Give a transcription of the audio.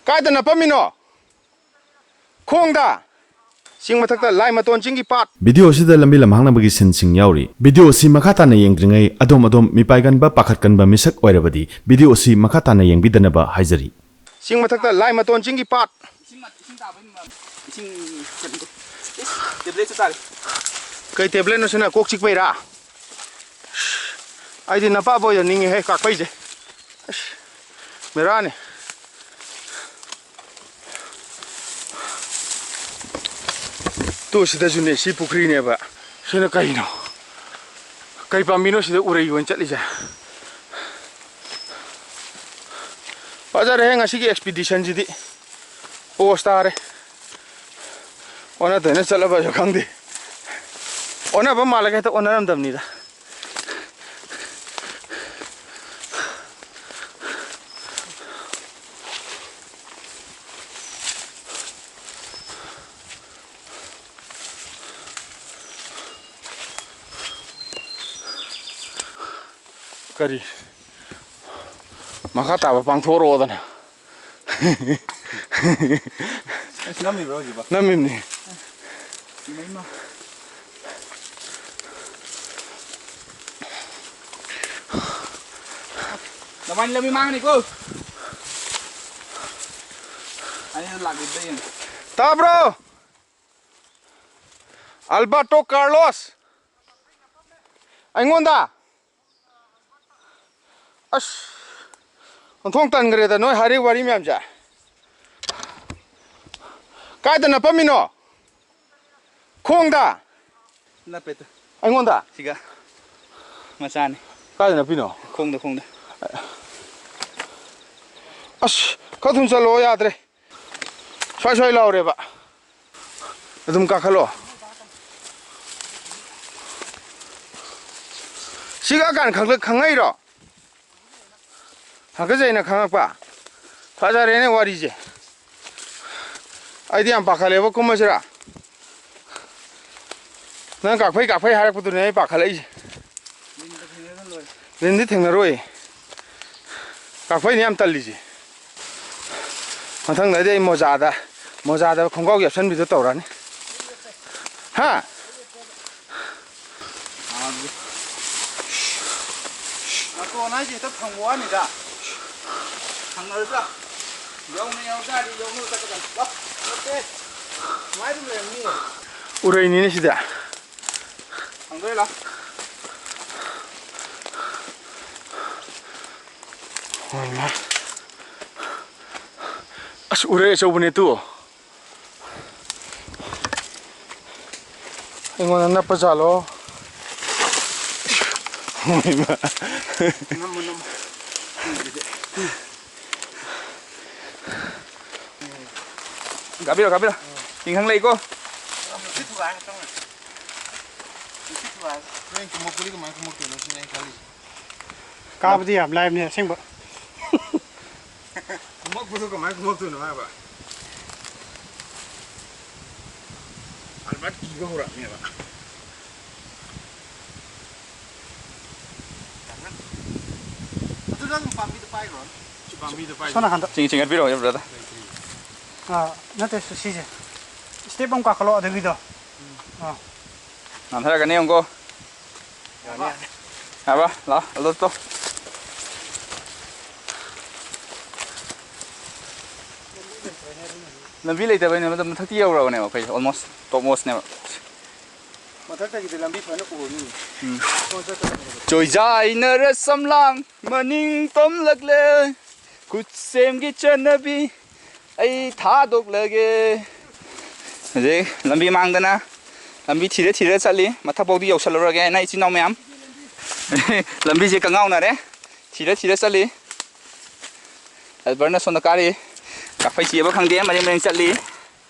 Kaidana pamino khongda sing mathakta lai maton chinggi pat video sida lambi lamhangna bagi sin sing yauri video si makata na yengdringai adom mipaigan ba pakhatkan ba misak oirabadi video si makata na yengbidana ba haijari sing mathakta lai maton chinggi pat kai tablet no sina kok chik paira ai din napa boy ningi he kak pai je mera ne tu sida june si pukri ne ba sina kai no kai pamino sida urei gon chatli ja bajar he ngasi ki expedition jidi postare ona dene chala ba jo khangdi ona ba malaga ta ona ram damni da kari maka ta ba pang thoro da na nami bro ji ba nami ni Lawan lebih mang nih ko. Ayo lagi deh. Ta bro Alberto Carlos aingonda as onthong tan gre da noi hari wari myam ja kaidana pamino khongda Lapet. aingonda Siga. Macane. kaidana pino Khongda. as kathum chalo yadre swai laure ba adum ka khalo siga kan khangai ro hagajaina khangakpa fajare ne wari je aidi am pakhale ba kumasira nang kakphai harak putu ne pakhalai lindi thengna roi kakphai ne am talli je mathang dai mojada khonggaw yapsan bidu tawrani ha Ako na ji ta phangwa ni da. Phangna ra. Yong ni yong sa di yong nu ta ka. Ba. Oke. Mai dum le ni. urai ni sida Phangdoi la. Wala as urai sobune tu engona na pajalo Nam. Gabiro. Tinghang lei ko. Situ ang tong. Situ ang. Neng kumukuli ko man kumukuli no sinay kali. Kabdi am live ne sing ba. Kumukuli ko man kumukuli no ba. Albat ki go hora ni ba. Tu dang pambi de pai ron. Pambi de pai. Sona khanda. Ching at biro ya brother. Na te su sije. Step am ka khalo de gido. Nam thara ka ne ong ko. Aba, la, lo to. Lambi lei ta bai ne madam thakti yaw ra ne ba kai almost topmost ne. mathakta gi lambi phana ko ni Choi jai na ra samlang maning tom lag le kut sem gi chanabi ai tha dok lage je lambi mang da na lambi thire chali matha pau di yaw sal ra ge na ichi naw myam lambi je ka ngau na re thire chali alberna son da kari ka phai chi ba khang de ma reng chali